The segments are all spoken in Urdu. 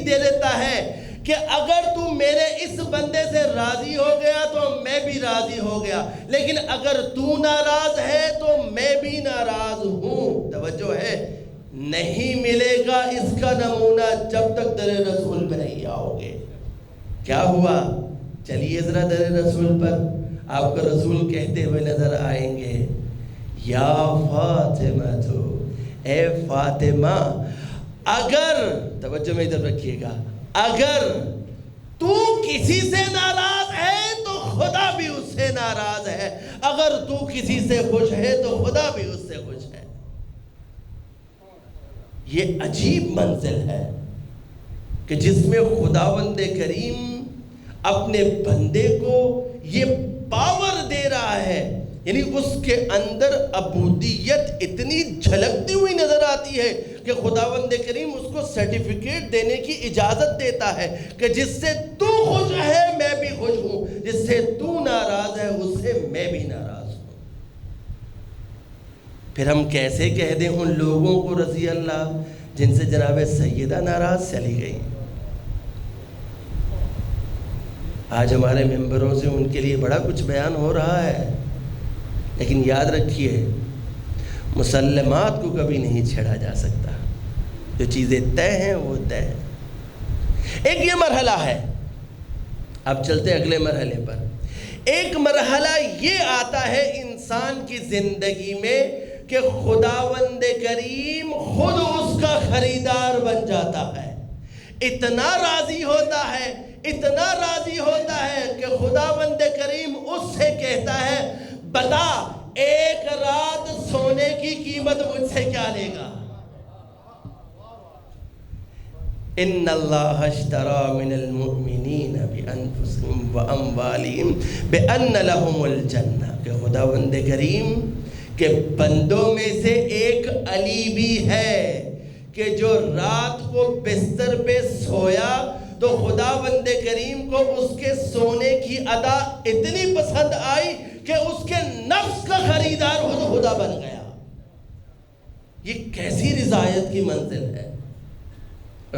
دے دیتا ہے کہ اگر تو میرے اس بندے سے راضی ہو گیا تو میں بھی راضی ہو گیا، لیکن اگر تو ناراض ہے تو میں بھی ناراض ہوں۔ توجہ ہے، نہیں ملے گا اس کا نمونہ جب تک در رسول پہ نہیں آؤ گے۔ کیا ہوا؟ چلیے ذرا در رسول پر، آپ کو رسول کہتے ہوئے نظر آئیں گے، یا فاطمہ تو، اے فاطمہ، اگر، توجہ میں ادھر رکھیے گا، اگر تو کسی سے ناراض ہے تو خدا بھی اس سے ناراض ہے، اگر تو کسی سے خوش ہے تو خدا بھی اس سے خوش ہے۔ یہ عجیب منزل ہے کہ جس میں خداوند کریم اپنے بندے کو یہ پاور دے رہا ہے، یعنی اس کے اندر عبودیت اتنی جھلکتی ہوئی نظر آتی ہے کہ خداوند کریم اس کو سرٹیفکیٹ دینے کی اجازت دیتا ہے کہ جس سے تو خوش ہے میں بھی خوش ہوں، جس سے تو ناراض ہے اس سے میں بھی ناراض ہوں۔ پھر ہم کیسے کہہ دیں ان لوگوں کو رضی اللہ جن سے جناب سیدہ ناراض چلی گئی؟ آج ہمارے ممبروں سے ان کے لیے بڑا کچھ بیان ہو رہا ہے، لیکن یاد رکھیے مسلمات کو کبھی نہیں چھیڑا جا سکتا، جو چیزیں طے ہیں وہ طے ہیں۔ ایک یہ مرحلہ ہے، اب چلتے اگلے مرحلے پر۔ ایک مرحلہ یہ آتا ہے انسان کی زندگی میں کہ خداوند کریم خود اس کا خریدار بن جاتا ہے، اتنا راضی ہوتا ہے، اتنا راضی ہوتا ہے کہ خداوند کریم اس سے کہتا ہے بتا ایک رات سونے کی قیمت مجھ سے کیا لے گا؟ ان اللہ اشترى من المؤمنین بانفسهم واموالهم بان لهم الجنہ، کہ خداوند کریم کے بندوں میں سے ایک علی بھی ہے کہ جو رات کو بستر پہ سویا تو خداوند کریم کو اس کے سونے کی ادا اتنی پسند آئی کہ اس کے نفس کا خریدار خدا بن گیا۔ یہ کیسی رضایت کی منزل ہے۔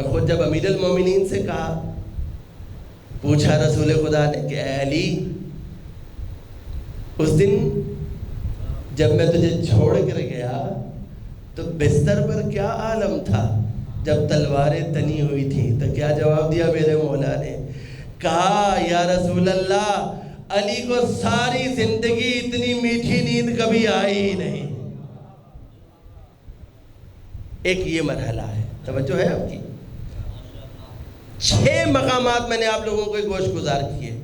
خود جب امیر المومنین سے کہا، پوچھا رسول خدا نے کہ اے علی، اس دن جب میں تجھے چھوڑ کر گیا تو بستر پر کیا عالم تھا؟ جب تلواریں تنی ہوئی تھیں تو کیا جواب دیا میرے مولا نے؟ کہا یا رسول اللہ، علی کو ساری زندگی اتنی میٹھی نیند کبھی آئی ہی نہیں۔ ایک یہ مرحلہ ہے، توجہ ہے آپ کی؟ 6 مقامات میں نے آپ لوگوں کو گوش گزار کیے۔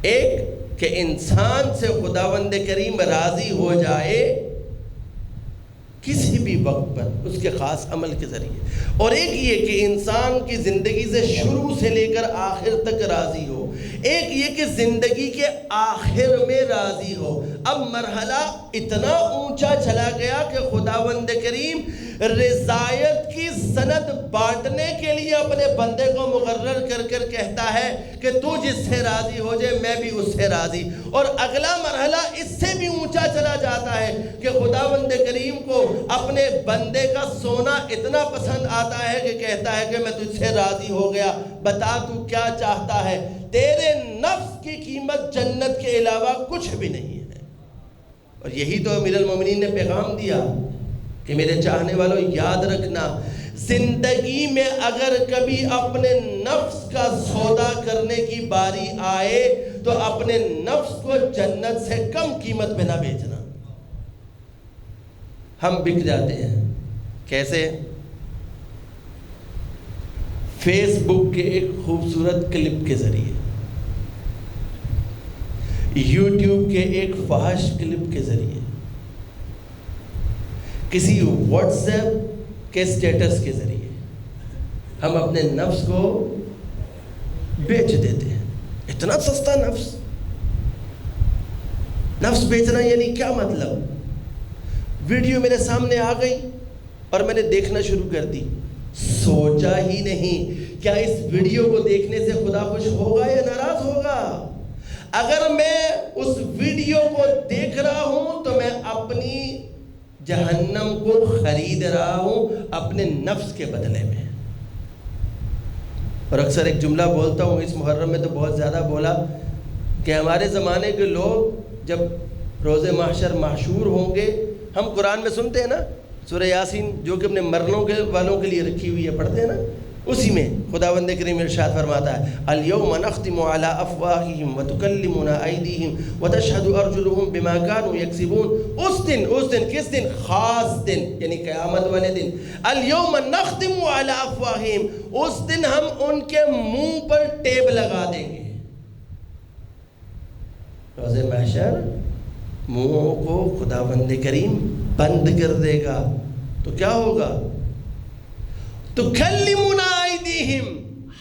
ایک کہ انسان سے خداوند کریم راضی ہو جائے کسی بھی وقت پر اس کے خاص عمل کے ذریعے، اور ایک یہ کہ انسان کی زندگی سے شروع سے لے کر آخر تک راضی ہو، ایک یہ کہ زندگی کے آخر میں راضی ہو۔ اب مرحلہ اتنا اونچا چلا گیا کہ خداوند کریم رضایت کی سند بانٹنے کے لیے اپنے بندے کو مقرر کر کر کہتا ہے کہ تو جس سے راضی ہو جائے میں بھی اس سے راضی۔ اور اگلا مرحلہ اس سے بھی اونچا چلا جاتا ہے کہ خداوند کریم کو اپنے بندے کا سونا اتنا پسند آتا ہے کہ کہتا ہے کہ میں تجھ سے راضی ہو گیا، بتا تو کیا چاہتا ہے؟ تیرے نفس کی قیمت جنت کے علاوہ کچھ بھی نہیں ہے۔ اور یہی تو امیر المومنین نے پیغام دیا کہ میرے چاہنے والوں یاد رکھنا، زندگی میں اگر کبھی اپنے نفس کا سودا کرنے کی باری آئے تو اپنے نفس کو جنت سے کم قیمت میں نہ بیچنا۔ ہم بک جاتے ہیں، کیسے؟ فیس بک کے ایک خوبصورت کلپ کے ذریعے، یوٹیوب کے ایک فحش کلپ کے ذریعے، کسی واٹس ایپ کے سٹیٹس کے ذریعے ہم اپنے نفس کو بیچ دیتے ہیں۔ اتنا سستا نفس، نفس بیچنا یعنی کیا مطلب؟ ویڈیو میرے سامنے آ گئی اور میں نے دیکھنا شروع کر دی، سوچا ہی نہیں کیا اس ویڈیو کو دیکھنے سے خدا خوش ہوگا یا ناراض ہوگا۔ اگر میں اس ویڈیو کو دیکھ رہا ہوں تو میں اپنی جہنم کو خرید رہا ہوں اپنے نفس کے بدلے میں۔ اور اکثر ایک جملہ بولتا ہوں، اس محرم میں تو بہت زیادہ بولا، کہ ہمارے زمانے کے لوگ جب روز محشر محشور ہوں گے، ہم قرآن میں سنتے ہیں نا سورہ یاسین جو کہ اپنے مرنوں کے والوں کے لیے رکھی ہوئی ہے، پڑھتے ہیں نا، اسی میں خداوند کریم ارشاد فرماتا ہے الیوم نختم علی افواہہم وتکلمنا ایدیہم وتشہد ارجلہم بما کانوا یکسبون۔ اس دن کس دن؟ خاص دن، یعنی قیامت والے دن۔ الیوم نختم علی افواہہم، اس دن ہم ان کے منہ پر ٹیپ لگا دیں گے۔ روز محشر منہوں کو خداوند کریم بند کر دے گا، تو کیا ہوگا؟ تکلمنا ایدیہم،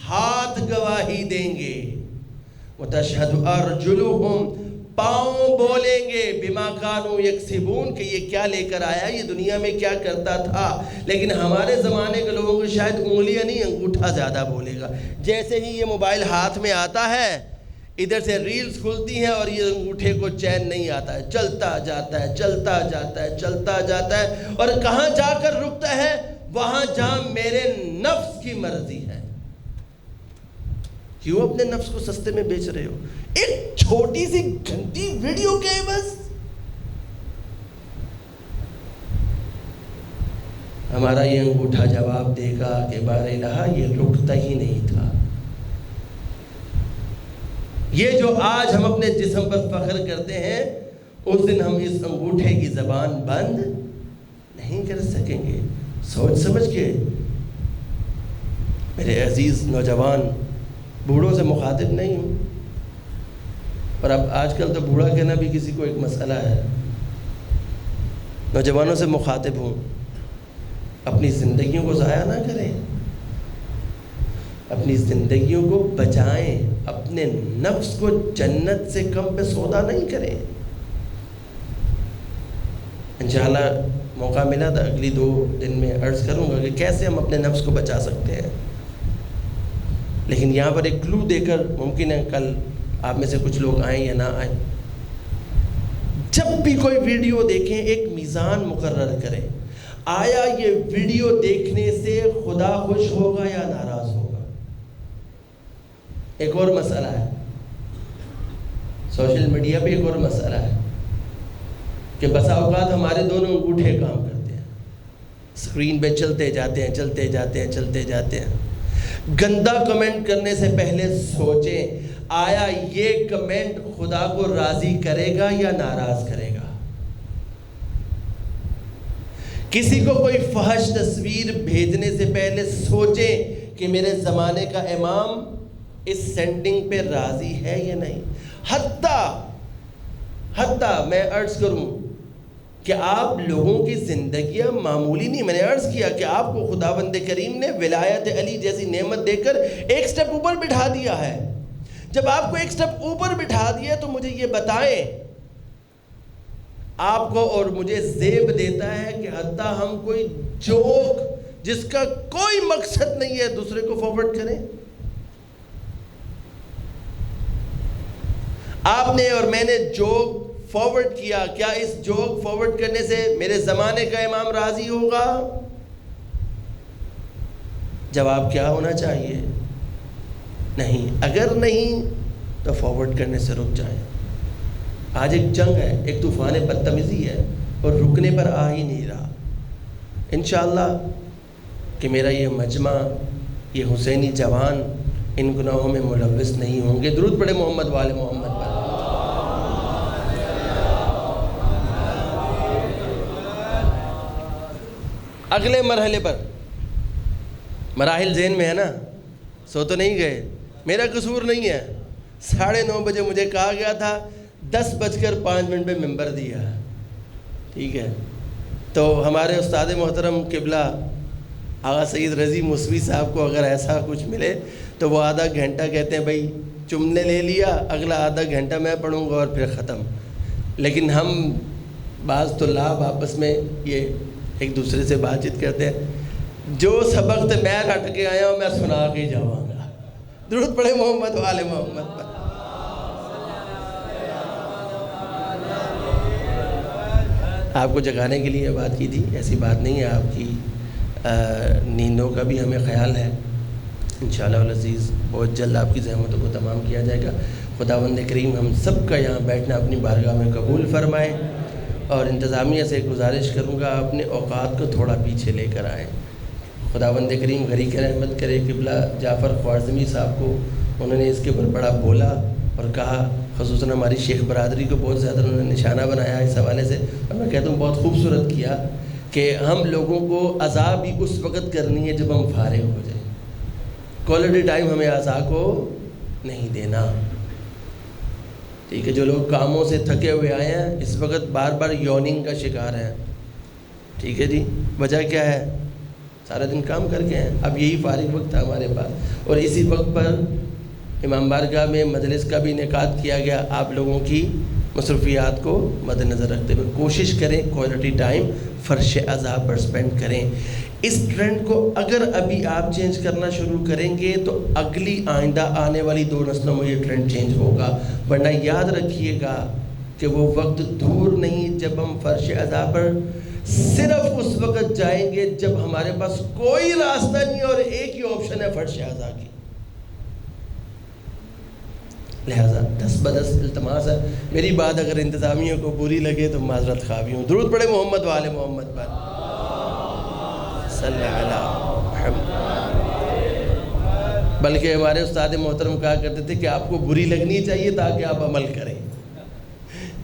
ہاتھ گواہی دیں گے، وتشہد ارجلہم، پاؤں بولیں گے، بما کانوا یکسبون، کہ یہ کیا لے کر آیا، یہ دنیا میں کیا کرتا تھا۔ لیکن ہمارے زمانے کے لوگوں کو شاید انگلیاں نہیں، انگوٹھا زیادہ بولے گا۔ جیسے ہی یہ موبائل ہاتھ میں آتا ہے، ادھر سے ریلز کھلتی ہیں اور یہ انگوٹھے کو چین نہیں آتا ہے، چلتا جاتا ہے، چلتا جاتا ہے، چلتا جاتا ہے، اور کہاں جا کر رکتا ہے؟ وہاں جہاں میرے نفس کی مرضی ہے۔ کیوں اپنے نفس کو سستے میں بیچ رہے ہو؟ ایک چھوٹی سی گھنٹی ویڈیو کے بس ہمارا یہ انگوٹھا جواب دے گا کہ بار الہ یہ رکتا ہی نہیں تھا۔ یہ جو آج ہم اپنے جسم پر فخر کرتے ہیں، اس دن ہم اس انگوٹھے کی زبان بند نہیں کر سکیں گے۔ سوچ سمجھ کے میرے عزیز نوجوان، بوڑھوں سے مخاطب نہیں ہوں، اور اب آج کل تو بوڑھا کہنا بھی کسی کو ایک مسئلہ ہے، نوجوانوں سے مخاطب ہوں، اپنی زندگیوں کو ضائع نہ کریں، اپنی زندگیوں کو بچائیں، اپنے نفس کو جنت سے کم پہ سودا نہیں کریں۔ انشاءاللہ موقع ملا تھا اگلی 2 دن میں عرض کروں گا کہ کیسے ہم اپنے نفس کو بچا سکتے ہیں، لیکن یہاں پر ایک کلو دے کر، ممکن ہے کل آپ میں سے کچھ لوگ آئیں یا نہ آئیں، جب بھی کوئی ویڈیو دیکھیں ایک میزان مقرر کریں، آیا یہ ویڈیو دیکھنے سے خدا خوش ہوگا یا ناراض ہوگا؟ ایک اور مسئلہ ہے سوشل میڈیا پہ، ایک اور مسئلہ ہے کہ بسا اوقات ہمارے دونوں انگوٹھے کام کرتے ہیں، اسکرین پہ چلتے جاتے ہیں، چلتے جاتے ہیں، چلتے جاتے ہیں۔ گندا کمنٹ کرنے سے پہلے سوچیں آیا یہ کمنٹ خدا کو راضی کرے گا یا ناراض کرے گا؟ کسی کو کوئی فحش تصویر بھیجنے سے پہلے سوچیں کہ میرے زمانے کا امام اس سینڈنگ پہ راضی ہے یا نہیں۔ حتیٰ میں عرض کروں کہ آپ لوگوں کی زندگیاں معمولی نہیں، میں نے عرض کیا کہ آپ کو خداوند کریم نے ولایت علی جیسی نعمت دے کر ایک سٹیپ اوپر بٹھا دیا ہے۔ جب آپ کو ایک سٹیپ اوپر بٹھا دیا تو مجھے یہ بتائیں، آپ کو اور مجھے زیب دیتا ہے کہ حتیٰ ہم کوئی جوک جس کا کوئی مقصد نہیں ہے دوسرے کو فارورڈ کریں؟ آپ نے اور میں نے جوک فارورڈ کیا، کیا اس جوک فارورڈ کرنے سے میرے زمانے کا امام راضی ہوگا؟ جواب کیا ہونا چاہیے؟ نہیں۔ اگر نہیں تو فارورڈ کرنے سے رک جائیں۔ آج ایک جنگ ہے، ایک طوفان بدتمیزی ہے اور رکنے پر آ ہی نہیں رہا۔ انشاءاللہ کہ میرا یہ مجمع، یہ حسینی جوان ان گناہوں میں ملوث نہیں ہوں گے۔ درود پڑھے محمد وآل محمد پر۔ اگلے مرحلے پر، مراحل ذہن میں ہے نا، سو تو نہیں گئے، میرا قصور نہیں ہے۔ 9:30 بجے مجھے کہا گیا تھا، 10:05 پہ ممبر دیا، ٹھیک ہے؟ تو ہمارے استاد محترم قبلہ آغا سید رضی موسوی صاحب کو اگر ایسا کچھ ملے تو وہ آدھا گھنٹہ کہتے ہیں بھائی تم نے لے لیا، اگلا آدھا گھنٹہ میں پڑھوں گا اور پھر ختم۔ لیکن ہم بعض طلاب آپس میں یہ ایک دوسرے سے بات چیت کرتے ہیں، جو سبق سے میں رٹ کے آیا ہوں میں سنا کے جاؤں گا۔ درود پڑھے محمد وآل محمد پر۔ آپ کو جگانے کے لیے بات کی تھی، ایسی بات نہیں ہے، آپ کی نیندوں کا بھی ہمیں خیال ہے۔ انشاءاللہ العزیز بہت جلد آپ کی زحمتوں کو تمام کیا جائے گا۔ خداوند کریم ہم سب کا یہاں بیٹھنا اپنی بارگاہ میں قبول فرمائے، اور انتظامیہ سے گزارش کروں گا اپنے اوقات کو تھوڑا پیچھے لے کر آئیں۔ خداوند کریم غریق رحمت کرے قبلہ جعفر خوارزمی صاحب کو، انہوں نے اس کے اوپر بڑا بولا اور کہا، خصوصاً ہماری شیخ برادری کو بہت زیادہ انہوں نے نشانہ بنایا اس حوالے سے، اور میں کہتا ہوں بہت خوبصورت کیا کہ ہم لوگوں کو عزا بھی اس وقت کرنی ہے جب ہم فارغ ہو جائیں، کوالٹی ٹائم ہمیں عزا کو نہیں دینا، ٹھیک ہے؟ جو لوگ کاموں سے تھکے ہوئے آئے ہیں اس وقت بار بار یوننگ کا شکار ہیں، ٹھیک ہے جی، وجہ کیا ہے؟ سارا دن کام کر کے ہیں، اب یہی فارغ وقت تھا ہمارے پاس، اور اسی وقت پر امام بارگاہ میں مجلس کا بھی انعقاد کیا گیا۔ آپ لوگوں کی مصروفیات کو مد نظر رکھتے ہوئے کوشش کریں کوالٹی ٹائم فرش عزا پر سپینڈ کریں۔ اس ٹرینڈ کو اگر ابھی آپ چینج کرنا شروع کریں گے تو اگلی آئندہ آنے والی 2 نسلوں میں یہ ٹرینڈ چینج ہوگا، ورنہ یاد رکھیے گا کہ وہ وقت دور نہیں جب ہم فرش عزا پر صرف اس وقت جائیں گے جب ہمارے پاس کوئی راستہ نہیں اور ایک ہی آپشن ہے فرش عزا کی۔ لہذا 10 بدس التماس ہے، میری بات اگر انتظامیہ کو بری لگے تو معذرت خواہ ہوں۔ درود پڑھے محمد وآل محمد پر، صلی علی محمد۔ بلکہ ہمارے استاد محترم کہا کرتے تھے کہ آپ کو بری لگنی چاہیے تاکہ آپ عمل کریں۔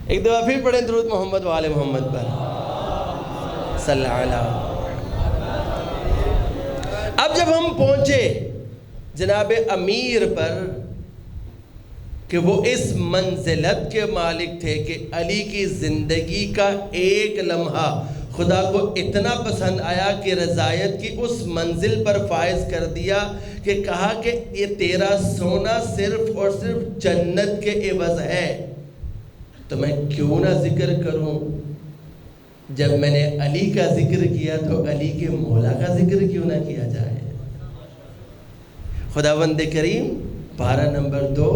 ایک دفعہ پھر پڑھیں درود محمد وآل محمد پر، صلی علی محمد۔ اب جب ہم پہنچے جناب امیر پر کہ وہ اس منزلت کے مالک تھے کہ علی کی زندگی کا ایک لمحہ خدا کو اتنا پسند آیا کہ رضایت کی اس منزل پر فائز کر دیا کہ کہا کہ یہ تیرا سونا صرف اور صرف جنت کے عوض ہے، تو میں کیوں نہ ذکر کروں؟ جب میں نے علی کا ذکر کیا تو علی کے مولا کا ذکر کیوں نہ کیا جائے؟ خداوند کریم پارہ نمبر 2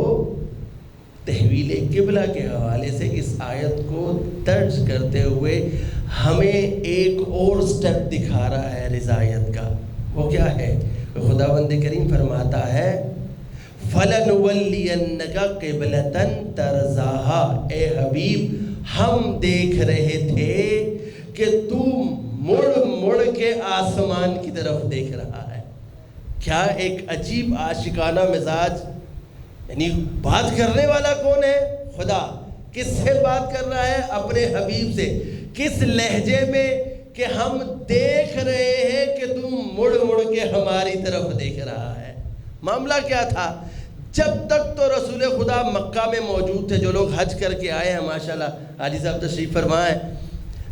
تحویل قبلہ کے حوالے سے اس آیت کو درج کرتے ہوئے ہمیں ایک اور سٹیپ دکھا رہا ہے رضایت کا۔ وہ کیا ہے؟ خداوند کریم فرماتا ہے فَلَنُوَلِّيَنَّكَ قِبْلَةً تَرْضَاهَا، اے حبیب ہم دیکھ رہے تھے کہ تو مڑ مڑ کے آسمان کی طرف دیکھ رہا ہے۔ کیا ایک عجیب عاشقانہ مزاج، یعنی بات کرنے والا کون ہے؟ خدا۔ کس سے بات کر رہا ہے؟ اپنے حبیب سے۔ کس لہجے میں؟ کہ ہم دیکھ رہے ہیں کہ تم مڑ مڑ کے ہماری طرف دیکھ رہا ہے۔ معاملہ کیا تھا؟ جب تک تو رسول خدا مکہ میں موجود تھے، جو لوگ حج کر کے آئے ہیں ماشاءاللہ حاجی صاحب تشریف فرمائیں،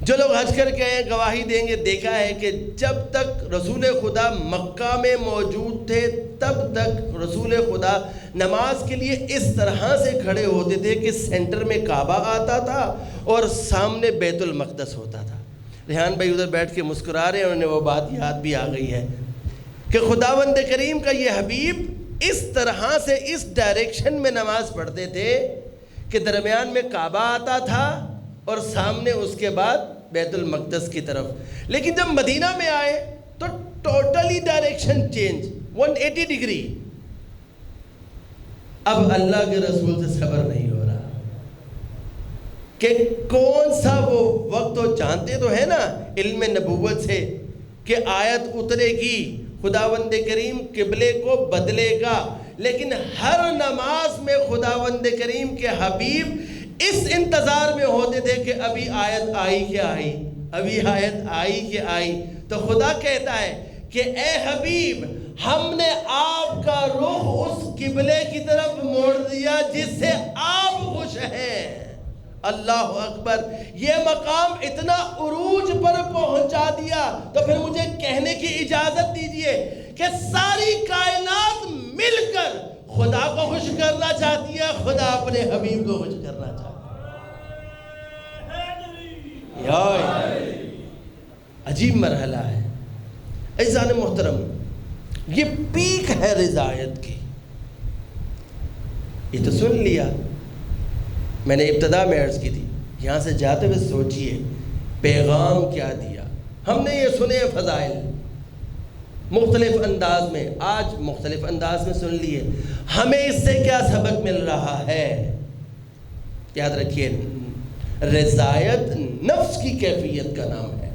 جو لوگ حج کر کے آئے گواہی دیں گے، دیکھا ہے کہ جب تک رسول خدا مکہ میں موجود تھے تب تک رسول خدا نماز کے لیے اس طرح سے کھڑے ہوتے تھے کہ سینٹر میں کعبہ آتا تھا اور سامنے بیت المقدس ہوتا تھا۔ ریحان بھائی ادھر بیٹھ کے مسکرا رہے ہیں، انہیں وہ بات یاد بھی آ گئی ہے کہ خداوند کریم کا یہ حبیب اس طرح سے اس ڈائریکشن میں نماز پڑھتے تھے کہ درمیان میں کعبہ آتا تھا اور سامنے اس کے بعد بیت المقدس کی طرف۔ لیکن جب مدینہ میں آئے تو ٹوٹلی ڈائریکشن چینج 180 ڈگری۔ اب اللہ کے رسول سے صبر نہیں ہو رہا کہ کون سا وہ وقت، تو جانتے تو ہے نا علم نبوت سے کہ آیت اترے گی، خداوند کریم قبلے کو بدلے گا، لیکن ہر نماز میں خداوند کریم کے حبیب اس انتظار میں ہوتے تھے کہ ابھی آیت آئی کہ آئی، ابھی آیت آئی کہ آئی۔ تو خدا کہتا ہے کہ اے حبیب ہم نے آپ کا رخ اس قبلے کی طرف موڑ دیا جس سے آپ خوش ہیں۔ اللہ اکبر، یہ مقام اتنا عروج پر پہنچا دیا تو پھر مجھے کہنے کی اجازت دیجئے کہ ساری کائنات مل کر خدا کو خوش کرنا چاہتی ہے، خدا اپنے حبیب کو خوش کرنا چاہتا ہے۔ عجیب مرحلہ ہے عزیزان محترم، یہ پیک ہے رضایت کی۔ یہ تو سن لیا، میں نے ابتدا میں عرض کی تھی، یہاں سے جاتے ہوئے سوچئے پیغام کیا دیا۔ ہم نے یہ سنے فضائل، مختلف انداز میں. آج مختلف انداز میں سن لیے. ہمیں اس سے کیا سبق مل رہا ہے؟ یاد رکھیے، رضایت نفس کی کیفیت کا نام ہے.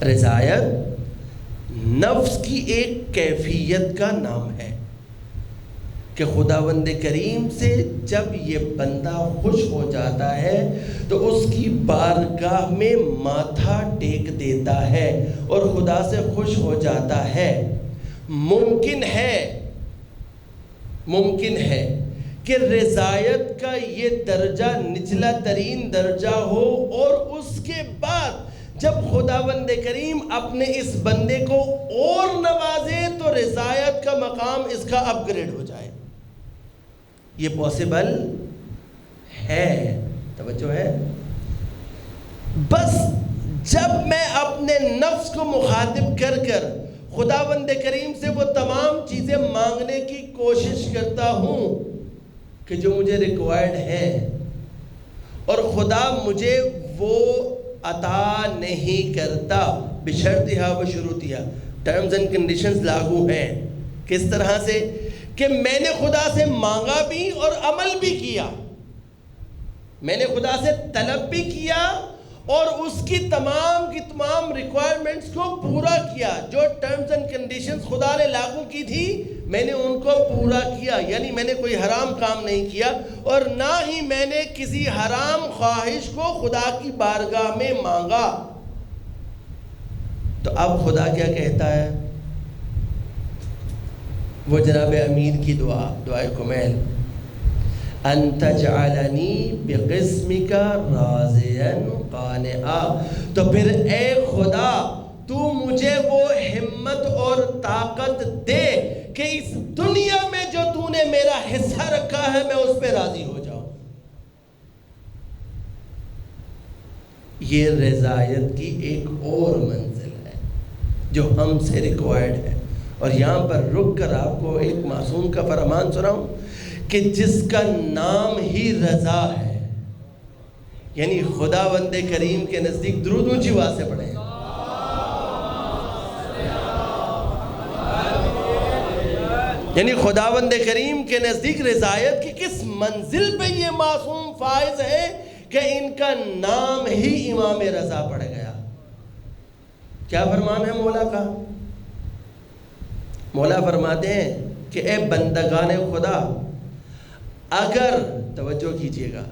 رضایت نفس کی ایک کیفیت کا نام ہے کہ خداوند کریم سے جب یہ بندہ خوش ہو جاتا ہے تو اس کی بارگاہ میں ماتھا ٹیک دیتا ہے اور خدا سے خوش ہو جاتا ہے. ممکن ہے کہ رضایت کا یہ درجہ نچلا ترین درجہ ہو، اور اس کے بعد جب خداوند کریم اپنے اس بندے کو اور نوازے تو رضایت کا مقام اس کا اپ گریڈ ہو جائے. یہ پاسبل ہے. توجہ ہے. بس جب میں اپنے نفس کو مخاطب کر خداوند کریم سے وہ تمام چیزیں مانگنے کی کوشش کرتا ہوں کہ جو مجھے ریکوائرڈ ہے، اور خدا مجھے وہ عطا نہیں کرتا، بشرطہا و شروطہا، ٹرمز اینڈ کنڈیشنز لاگو ہیں. کس طرح سے؟ کہ میں نے خدا سے مانگا بھی اور عمل بھی کیا. میں نے خدا سے طلب بھی کیا اور اس کی تمام ریکوائرمنٹس کو پورا کیا. جو ٹرمز اینڈ کنڈیشنز خدا نے لاگو کی تھی میں نے ان کو پورا کیا. یعنی میں نے کوئی حرام کام نہیں کیا، اور نہ ہی میں نے کسی حرام خواہش کو خدا کی بارگاہ میں مانگا. تو اب خدا کیا کہتا ہے؟ وہ جناب امیر کی دعائے کمیل، ان تجعلنی بقسمک راضیا قانعا. تو پھر اے خدا تو مجھے وہ ہمت اور طاقت دے کہ اس دنیا میں جو تو نے میرا حصہ رکھا ہے میں اس پہ راضی ہو جاؤں. یہ رضایت کی ایک اور منزل ہے جو ہم سے ریکوائرڈ ہے. اور یہاں پر رک کر آپ کو ایک معصوم کا فرمان سناؤں کہ جس کا نام ہی رضا ہے، یعنی خداوند کریم کے نزدیک درود اونچی آواز سے پڑھیں، یعنی خداوند کریم کے نزدیک رضایت کی کس منزل پہ یہ معصوم فائز ہے کہ ان کا نام ہی امام رضا پڑ گیا. کیا فرمان ہے مولا کا؟ مولا فرماتے ہیں کہ اے بندگان خدا، اگر توجہ کیجئے گا،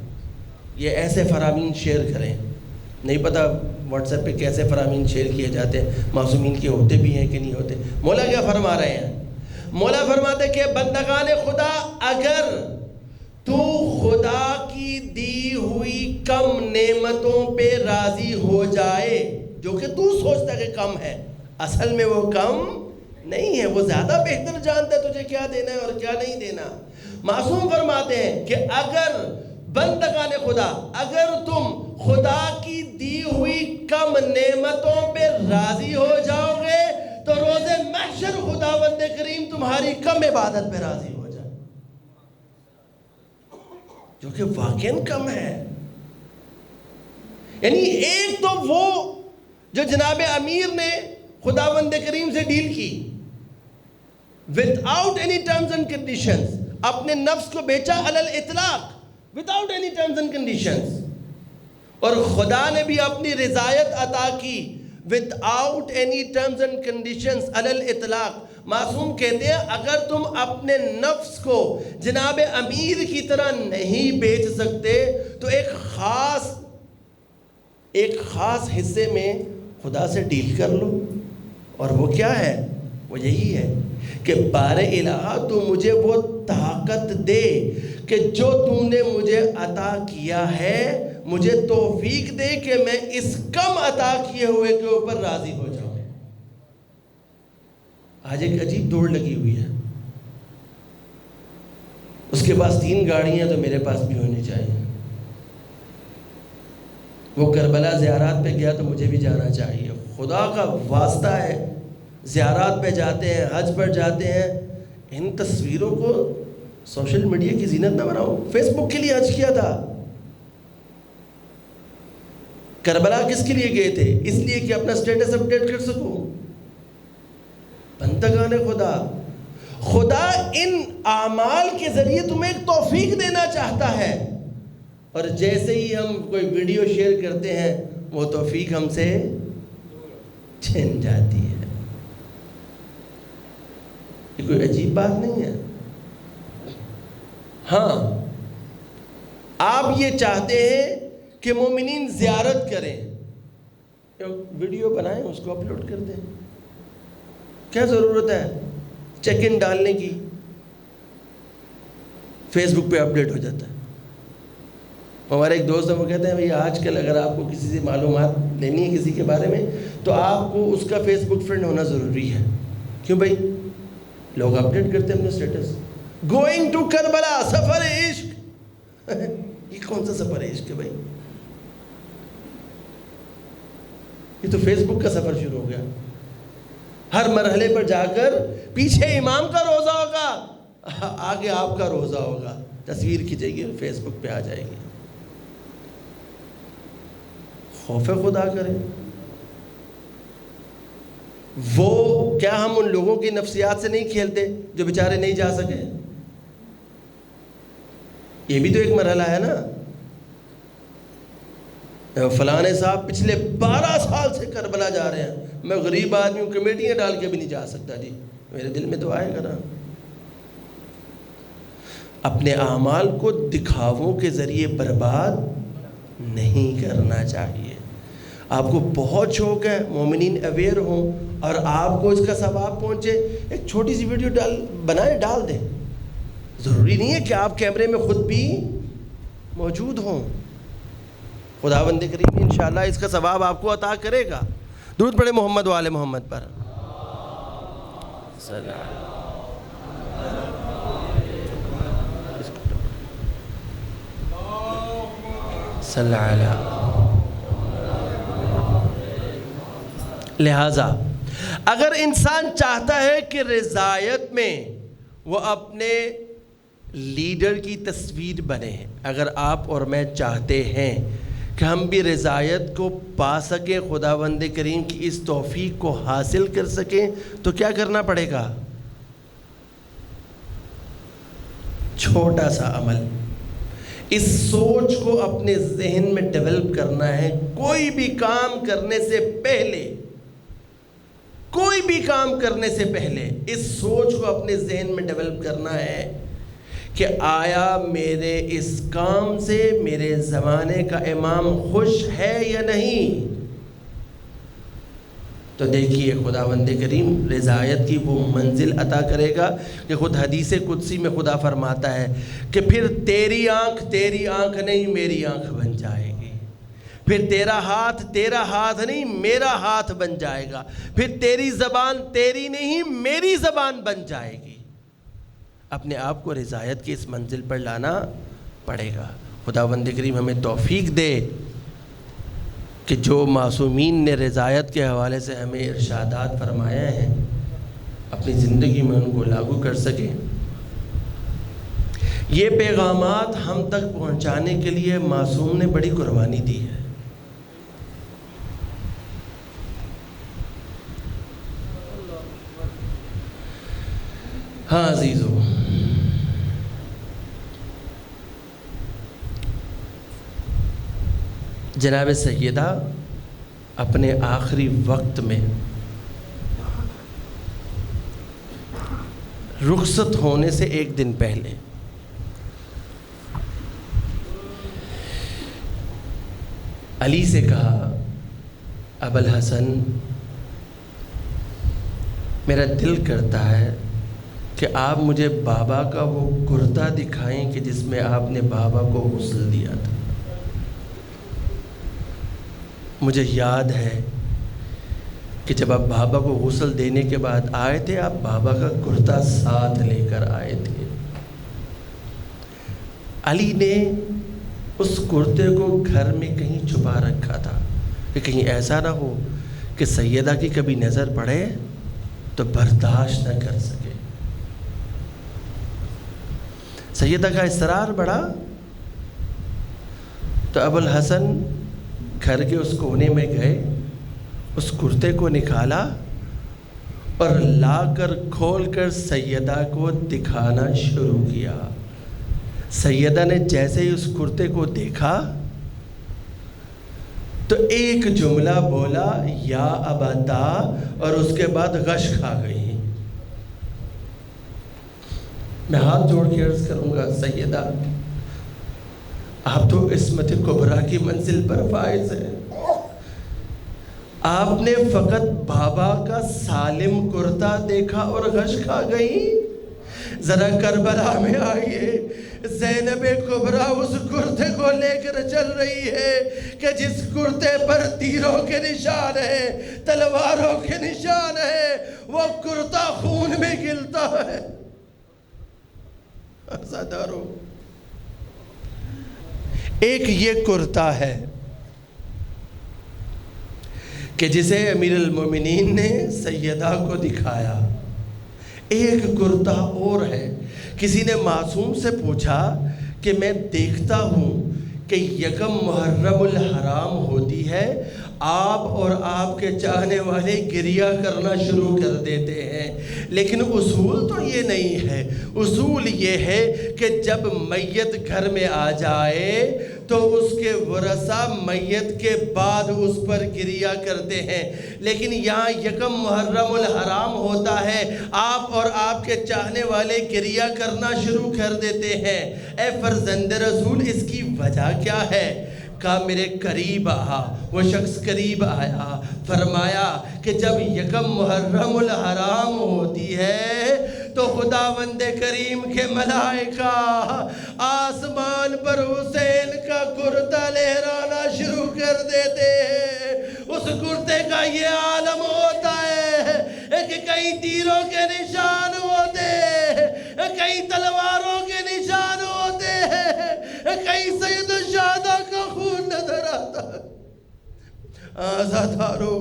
یہ ایسے فرامین شیئر کریں. نہیں پتہ واٹس ایپ پہ کیسے فرامین شیئر کیے جاتے ہیں، معصومین کے ہوتے بھی ہیں کہ نہیں ہوتے. مولا کیا فرما رہے ہیں؟ مولا فرماتے ہیں کہ بندگان خدا، اگر تو خدا کی دی ہوئی کم نعمتوں پہ راضی ہو جائے، جو کہ تو سوچتا ہے کہ کم ہے، اصل میں وہ کم نہیں ہے، وہ زیادہ بہتر جانتا ہے تجھے کیا دینا ہے اور کیا نہیں دینا. معصوم فرماتے ہیں کہ اگر بندگان خدا، اگر تم خدا کی دی ہوئی کم نعمتوں پہ راضی ہو جاؤ گے تو روز محشر خداوند کریم تمہاری کم عبادت پہ راضی ہو جائے، جو کہ واقعاً کم ہے. یعنی ایک تو وہ جو جناب امیر نے خداوند کریم سے ڈیل کی without any terms and conditions، اپنے نفس کو بیچا علی الاطلاق without any terms and conditions، اور خدا نے بھی اپنی رضایت عطا کی without any terms and conditions علی الاطلاق. معصوم کہتے ہیں اگر تم اپنے نفس کو جناب امیر کی طرح نہیں بیچ سکتے تو ایک خاص حصے میں خدا سے ڈیل کر لو. اور وہ کیا ہے؟ وہ یہی ہے کہ بار الہ تو مجھے وہ طاقت دے کہ جو تم نے مجھے عطا کیا ہے مجھے توفیق دے کہ میں اس کم عطا کیے ہوئے کے اوپر راضی ہو جاؤں. آج ایک عجیب دوڑ لگی ہوئی ہے، اس کے پاس 3 گاڑیاں تو میرے پاس بھی ہونی چاہیے. وہ کربلا زیارات پہ گیا تو مجھے بھی جانا چاہیے. خدا کا واسطہ ہے، زیارات پہ جاتے ہیں، حج پر جاتے ہیں، ان تصویروں کو سوشل میڈیا کی زینت نہ بناؤ. فیس بک کے لیے حج کیا تھا، کربلا کس کے لیے گئے تھے؟ اس لیے کہ اپنا سٹیٹس اپڈیٹ کر سکوں. بندگان خدا، خدا ان اعمال کے ذریعے تمہیں ایک توفیق دینا چاہتا ہے، اور جیسے ہی ہم کوئی ویڈیو شیئر کرتے ہیں وہ توفیق ہم سے چھن جاتی ہے. یہ کوئی عجیب بات نہیں ہے. ہاں، آپ یہ چاہتے ہیں کہ مومنین زیارت کریں، ویڈیو بنائیں، اس کو اپلوڈ کر دیں. کیا ضرورت ہے چیک ان ڈالنے کی؟ فیس بک پہ اپڈیٹ ہو جاتا ہے. ہمارے ایک دوست ہیں، وہ کہتے ہیں بھئی آج کل اگر آپ کو کسی سے معلومات لینی ہے کسی کے بارے میں تو آپ کو اس کا فیس بک فرینڈ ہونا ضروری ہے. کیوں بھائی؟ لوگ اپڈیٹ کرتے ہیں اپنے سٹیٹس. گوئنگ ٹو کربلا، سفر عشق. یہ کون سا سفر عشق ہے بھائی؟ یہ تو فیس بک کا سفر شروع ہو گیا. ہر مرحلے پر جا کر پیچھے امام کا روزہ ہوگا، آگے آپ کا روزہ ہوگا. تصویر کھینچے گی، فیس بک پہ آ جائے گی. خوف خدا کریں. وہ کیا ہم ان لوگوں کی نفسیات سے نہیں کھیلتے جو بیچارے نہیں جا سکے؟ یہ بھی تو ایک مرحلہ ہے نا. فلانے صاحب پچھلے 12 سال سے کربلا جا رہے ہیں، میں غریب آدمی ہوں، کمیٹیاں ڈال کے بھی نہیں جا سکتا. جی میرے دل میں تو آئے گا نا. اپنے اعمال کو دکھاووں کے ذریعے برباد نہیں کرنا چاہیے. آپ کو بہت شوق ہے مومنین اویئر ہوں اور آپ کو اس کا ثواب پہنچے، ایک چھوٹی سی ویڈیو بنائیں، ڈال دیں. ضروری نہیں ہے کہ آپ کیمرے میں خود بھی موجود ہوں. خداوند کریم انشاءاللہ اس کا ثواب آپ کو عطا کرے گا. درود پڑھے محمد و آل محمد پر. صلی اللہ. لہذا اگر انسان چاہتا ہے کہ رضایت میں وہ اپنے لیڈر کی تصویر بنے، اگر آپ اور میں چاہتے ہیں کہ ہم بھی رضایت کو پا سکیں، خداوند کریم کی اس توفیق کو حاصل کر سکیں، تو کیا کرنا پڑے گا؟ چھوٹا سا عمل. اس سوچ کو اپنے ذہن میں ڈیولپ کرنا ہے. کوئی بھی کام کرنے سے پہلے اس سوچ کو اپنے ذہن میں ڈیولپ کرنا ہے کہ آیا میرے اس کام سے میرے زمانے کا امام خوش ہے یا نہیں. تو دیکھیے خداوند کریم رضایت کی وہ منزل عطا کرے گا کہ خود حدیث قدسی میں خدا فرماتا ہے کہ پھر تیری آنکھ نہیں میری آنکھ بن جائے گی. پھر تیرا ہاتھ نہیں میرا ہاتھ بن جائے گا. پھر تیری زبان تیری نہیں میری زبان بن جائے گی. اپنے آپ کو رضایت کی اس منزل پر لانا پڑے گا. خداوند کریم ہمیں توفیق دے کہ جو معصومین نے رضایت کے حوالے سے ہمیں ارشادات فرمایا ہیں اپنی زندگی میں ان کو لاگو کر سکیں. یہ پیغامات ہم تک پہنچانے کے لیے معصوم نے بڑی قربانی دی ہے. ہاں عزیزو، جناب سیدہ اپنے آخری وقت میں رخصت ہونے سے ایک دن پہلے علی سے کہا، ابوالحسن میرا دل کرتا ہے کہ آپ مجھے بابا کا وہ کرتا دکھائیں کہ جس میں آپ نے بابا کو غسل دیا تھا. مجھے یاد ہے کہ جب آپ بابا کو غسل دینے کے بعد آئے تھے آپ بابا کا کرتا ساتھ لے کر آئے تھے. علی نے اس کرتے کو گھر میں کہیں چھپا رکھا تھا کہ کہیں ایسا نہ ہو کہ سیدہ کی کبھی نظر پڑے تو برداشت نہ کر سکے. سیدہ کا اصرار بڑھا تو ابوالحسن گھر کے اس کونے میں گئے، اس کرتے کو نکالا اور لا کر کھول کر سیدہ کو دکھانا شروع کیا۔ سیدہ نے جیسے ہی اس کرتے کو دیکھا تو ایک جملہ بولا یا ابتا، اور اس کے بعد غش کھا گئی۔ میں ہاتھ جوڑ کے عرض کروں گا، سیدہ آپ تو عصمت کبریٰ کی منزل پر فائز ہیں، آپ نے فقط بابا کا سالم کرتا دیکھا اور غش کھا گئی؟ ذرا کربلا میں آئیے، زینب کبریٰ اس کرتے کو لے کر چل رہی ہے کہ جس کرتے پر تیروں کے نشان ہیں، تلواروں کے نشان ہیں، وہ کرتا خون میں گلتا ہے۔ عزادارو، ایک یہ کرتا ہے کہ جسے امیر المومنین نے سیدہ کو دکھایا، ایک کرتا اور ہے۔ کسی نے معصوم سے پوچھا کہ میں دیکھتا ہوں کہ یکم محرم الحرام ہوتی ہے، آپ اور آپ کے چاہنے والے گریہ کرنا شروع کر دیتے ہیں، لیکن اصول تو یہ نہیں ہے۔ اصول یہ ہے کہ جب میت گھر میں آ جائے تو اس کے ورثہ میت کے بعد اس پر گریہ کرتے ہیں، لیکن یہاں یکم محرم الحرام ہوتا ہے، آپ اور آپ کے چاہنے والے گریہ کرنا شروع کر دیتے ہیں۔ اے فرزند رسول، اس کی وجہ کیا ہے؟ کہا میرے قریب آ۔ وہ شخص قریب آیا، فرمایا کہ جب یکم محرم الحرام ہوتی ہے تو خداوند کریم کے ملائکہ آسمان پر حسین کا کرتا لہرانا شروع کر دیتے ہیں۔ اس کرتے کا یہ عالم ہوتا ہے کہ کئی تیروں کے نشان ہوتے ہیں، کئی تلواروں کے نشان ہوتے ہیں، کئی سید الشہداء کا خون نظر آتا ہے۔ آزادارو،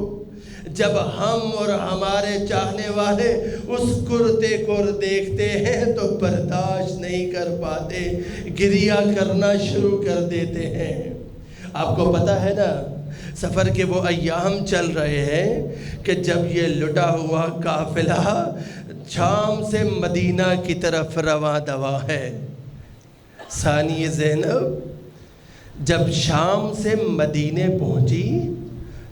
جب ہم اور ہمارے چاہنے والے اس کرتے کو دیکھتے ہیں تو برداشت نہیں کر پاتے، گریہ کرنا شروع کر دیتے ہیں۔ آپ کو پتہ ہے نا، سفر کے وہ ایام چل رہے ہیں کہ جب یہ لٹا ہوا قافلہ شام سے مدینہ کی طرف رواں دواں ہے۔ ثانی زینب جب شام سے مدینے پہنچی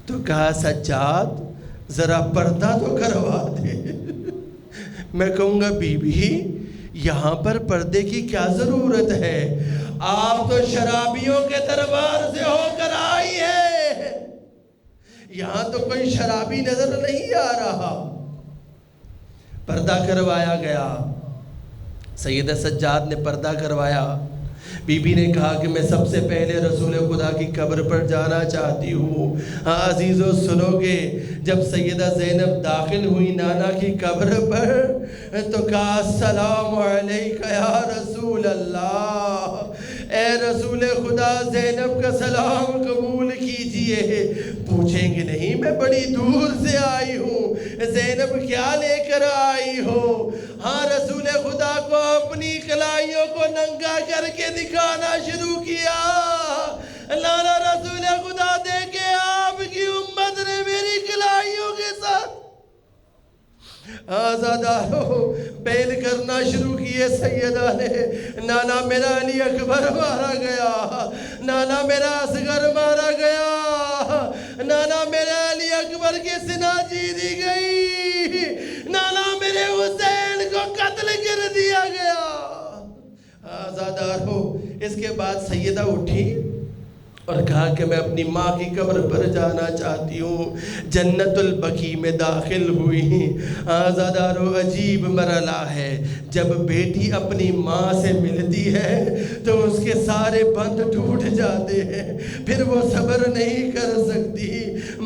تو کہا سجاد ذرا پردہ تو کروا دے۔ میں کہوں گا بی بی یہاں پر پردے کی کیا ضرورت ہے؟ آپ تو شرابیوں کے دربار سے ہو کر آئی ہے، یہاں تو کوئی شرابی نظر نہیں آ رہا۔ پردہ کروایا گیا، سید سجاد نے پردہ کروایا۔ بی بی نے کہا کہ میں سب سے پہلے رسول خدا کی قبر پر جانا چاہتی ہوں۔ ہاں عزیزو سنو گے، جب سیدہ زینب داخل ہوئی نانا کی قبر پر تو کہا السلام علیکہ یا رسول اللہ، اے رسول خدا زینب کا سلام قبول کیجئے۔ پوچھیں گے نہیں میں بڑی دور سے آئی ہوں، زینب کیا لے کر آئی ہو؟ ہاں رسول خدا کو اپنی کلائیوں کو ننگا کر کے دکھانا شروع کیا۔ لالا رسول خدا دیکھے آپ کی امت نے میری کلائیوں کے ساتھ آزادارو بیل کرنا شروع کیے۔ سیدہ نے نانا میرا علی اکبر مارا گیا، نانا میرا اصغر مارا گیا، نانا میرے علی اکبر کی سنا جیدی گئی، نانا میرے حسین کو قتل کر دیا گیا۔ آزادارو اس کے بعد سیدہ اٹھی اور کہا کہ میں اپنی ماں کی قبر پر جانا چاہتی ہوں۔ جنت البقیع میں داخل ہوئی۔ آزادارو عجیب مرحلہ ہے، جب بیٹی اپنی ماں سے ملتی ہے تو اس کے سارے بند ٹوٹ جاتے ہیں، پھر وہ صبر نہیں کر سکتی،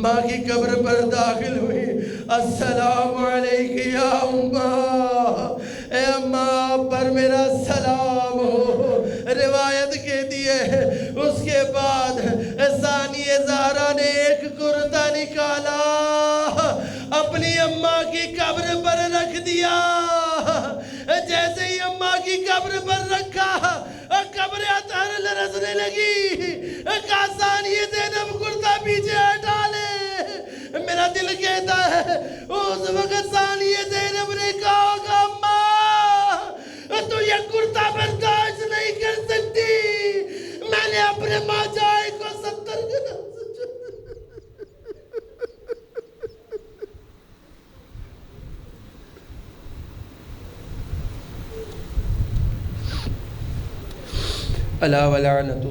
ماں کی قبر پر داخل ہوئی۔ السلام علیکہ یا اماں، اے اماں پر میرا سلام ہو۔ روایت کہتی ہے اس کے بعد ثانی زہرا نے ایک کرتا نکالا، اپنی اماں کی قبر پر رکھ دیا۔ جیسے ہی اماں کی قبر پر رکھا، ابر اطہر لرزنے لگی، کہا ثانیہ زینب کرتا پیچھے ہٹا لے، میرا دل کہتا ہے اس وقت ثانیہ زینب نے کہا ہوگا ماں تو یہ کرتا برداشت نہیں کر سکتی، میں نے اپنے ماں جائے کو 70 گرام الا ولعنت